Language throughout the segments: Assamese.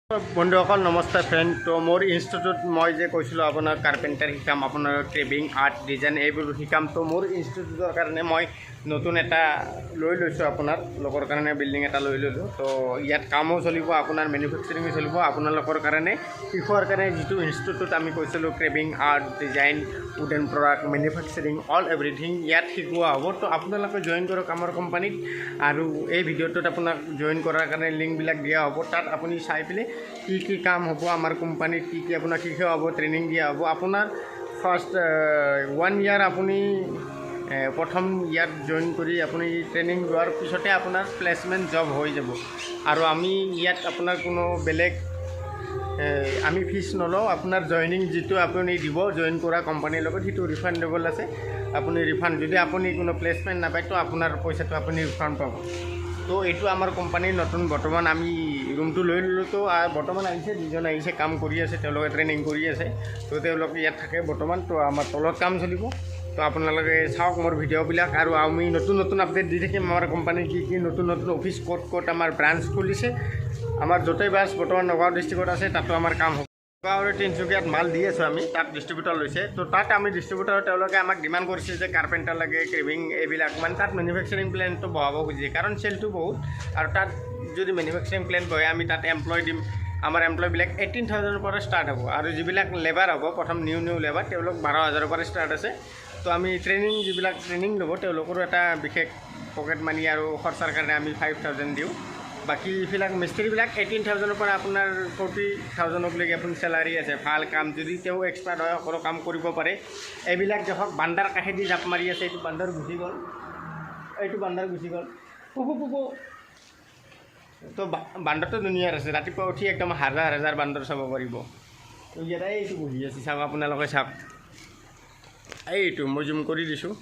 বন্ধুসকল নমস্কাৰ ফ্ৰেণ্ড। তো মোৰ ইনষ্টিটিউট মই যে কৈছিলোঁ আপোনাৰ কাৰ্পেণ্টাৰ শিকাম, আপোনাৰ ক্ৰেভিং আৰ্ট ডিজাইন এইবোৰ শিকাম। তো মোৰ ইনষ্টিটিউটৰ কাৰণে মই নতুন এটা লৈ লৈছোঁ, আপোনাৰ লগৰ কাৰণে বিল্ডিং এটা লৈ ল'লোঁ। তো ইয়াত কামো চলিব, আপোনাৰ মেনুফেকচাৰিঙো চলিব। আপোনালোকৰ কাৰণে শিকোৱাৰ কাৰণে যিটো ইনষ্টিটিউট আমি কৈছিলোঁ craving art design wooden product manufacturing all everything ইয়াত শিকোৱা হ'ব। তো আপোনালোকে জইন কৰক আমাৰ কোম্পানীত, আৰু এই ভিডিঅ'টোত আপোনাক জইন কৰাৰ কাৰণে লিংকবিলাক দিয়া হ'ব। তাত আপুনি চাই পেলাই কি কাম হ'ব আমাৰ কোম্পানীত, কি আপোনাক শিকোৱা হ'ব, ট্ৰেইনিং দিয়া হ'ব। আপোনাৰ ফাৰ্ষ্ট 1 ইয়াৰ আপুনি প্ৰথম ইয়াত জইন কৰি আপুনি ট্ৰেইনিং লোৱাৰ পিছতে আপোনাৰ প্লেচমেণ্ট জব হৈ যাব। আৰু আমি ইয়াত আপোনাৰ কোনো বেলেগ আমি ফিজ নলওঁ। আপোনাৰ জইনিং যিটো আপুনি দিব জইন কৰা কোম্পানীৰ লগত সেইটো ৰিফাণ্ডেবল আছে। আপুনি ৰিফাণ্ড যদি আপুনি কোনো প্লেচমেণ্ট নাপায় তো আপোনাৰ পইচাটো আপুনি ৰিফাণ্ড পাব। তো এইটো আমাৰ কোম্পানীৰ নতুন বৰ্তমান আমি ৰুমটো লৈ ল'লোঁ। তো বৰ্তমান আহিছে, দুজন আহিছে, কাম কৰি আছে, তেওঁলোকে ট্ৰেইনিং কৰি আছে। তো তেওঁলোকে ইয়াত থাকে বৰ্তমান। তো আমাৰ তলত কাম চলিব। তো আপোনালোকে চাওক মোৰ ভিডিঅ'বিলাক, আৰু আমি নতুন নতুন আপডেট দি থাকিম। আমাৰ কোম্পানীৰ কি নতুন নতুন অফিচ ক'ত আমাৰ ব্ৰাঞ্চ খুলিছে। আমাৰ য'তেই ব্ৰাঞ্চ বৰ্তমান নগাঁও ডিষ্ট্ৰিক্টত আছে তাতো আমাৰ কাম হ'ব। নগাঁও আৰু তিনিচুকীয়াত মাল দি আছোঁ আমি, তাত ডিষ্ট্ৰিবিউটৰ লৈছে। তো তাত আমি ডিষ্ট্ৰিবিউটৰ তেওঁলোকে আমাক ডিমাণ্ড কৰিছে যে কাৰ্পেণ্টাৰ লাগে, ক্ৰেভিং এইবিলাক, মানে তাত মেনুফেকচাৰিং প্লেনটো বহাব খুজিছে, কাৰণ চেলটো বহুত। আৰু তাত যদি মেনুফেকচাৰিং প্লেন বহে আমি তাত এমপ্লয় দিম। আমাৰ এমপ্লয়বিলাক 18,000ৰ পৰা ষ্টাৰ্ট হ'ব, আৰু যিবিলাক লেবাৰ হ'ব প্ৰথম নিউ লেবাৰ তেওঁলোক 12,000ৰ পৰা ষ্টাৰ্ট আছে। তো আমি যিবিলাক ট্ৰেইনিং ল'ব তেওঁলোকৰো এটা বিশেষ পকেট মানি আৰু খৰচাৰ কাৰণে আমি 5,000 দিওঁ। বাকী এইবিলাক মিস্ত্ৰীবিলাক 18,000ৰ পৰা আপোনাৰ 40,000লৈকে আপুনি চেলাৰী আছে। ভাল কাম যদি তেওঁ এক্সপাৰ্ট হয় সকলো কাম কৰিব পাৰে। এইবিলাক দেখক বান্দাৰ কাষেদি জাপ মাৰি আছে, এইটো বান্দাৰ গুচি গ'ল, এইটো বান্দাৰ গুচি গ'ল, পুকু। তো বান্দৰটো দুনিয়াৰ আছে, ৰাতিপুৱা উঠি একদম হাজাৰ বান্দৰ চাব পাৰিব। তো ইয়াতে এইটো বহি আছে, চাওক আপোনালোকে চাওক, এইটো মই জুম কৰি দিছোঁ।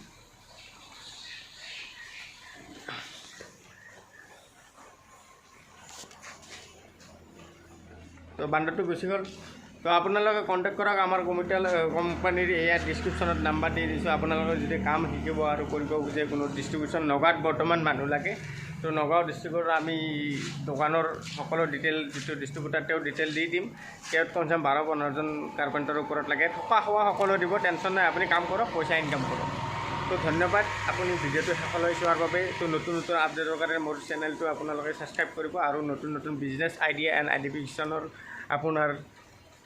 তো বান্দৰটো গুচি গ'ল। তো আপোনালোকে কণ্টেক্ট কৰক আমাৰ কোম্পানীৰ এয়া ডিছক্ৰিপশ্যনত নাম্বাৰ দি দিছোঁ। আপোনালোকে যদি কাম শিকিব আৰু কৰিব খোজে, কোনো ডিষ্ট্ৰিবিউশ্যন নগাঁৱত বৰ্তমান মানুহ লাগে। তো নগাঁও ডিষ্ট্ৰিক্টৰ আমি দোকানৰ সকলো ডিটেইল যিটো ডিষ্ট্ৰিবিউটাৰ তেওঁ ডিটেইল দি দিম। তেওঁত কমচে কম 12-15জন কাৰ্পেণ্টাৰৰ ওপৰত লাগে, থকা খোৱা সকলো দিব, টেনশ্যন নাই। আপুনি কাম কৰক, পইচা ইনকাম কৰক। তো ধন্যবাদ আপুনি ভিডিঅ'টো শেষলৈ চোৱাৰ বাবে। তো নতুন আপডেটৰ কাৰণে মোৰ চেনেলটো আপোনালোকে ছাবস্ক্ৰাইব কৰিব, আৰু নতুন বিজনেছ আইডিয়া এণ্ড আইডেণ্টিফিকেশ্যনৰ আপোনাৰ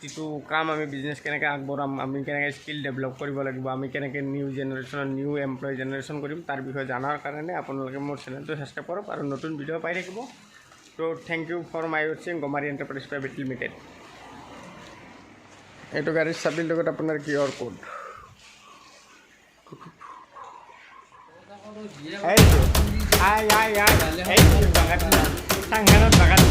যিটো কাম আমি বিজনেছ কেনেকৈ আগবঢ়াম, আমি কেনেকৈ স্কিল ডেভেলপ কৰিব লাগিব, আমি কেনেকৈ নিউ জেনেৰেশ্যনৰ নিউ এমপ্লয় জেনেৰেশ্যন কৰিম, তাৰ বিষয়ে জনাৰ কাৰণে আপোনালোকে মোৰ চেনেলটো ছাবস্ক্ৰাইব কৰক আৰু নতুন ভিডিঅ' পাই থাকিব। তো থেংক ইউ ফৰ মাই ৱাচিং গমাৰি এণ্টাৰপ্ৰাইজ প্ৰাইভেট লিমিটেড। এইটো গাড়ীৰ চাবিৰ লগত আপোনাৰ QR কোড। এইটো বাগান বাগান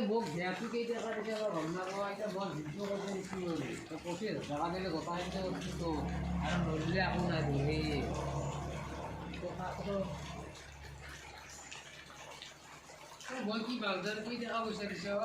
মোক ঘেয়াটো কেইটকা কেতিয়াবা গম নাপাওঁ। এতিয়া মই ভিডিঅ' কৰিব দিছিলোঁ, 25,000 টকা দিলে গোটাই দিছোঁ, আৰু নদিলে একো নাই। মই কি বাজাৰত কেইটকা পইচা দিছোঁ।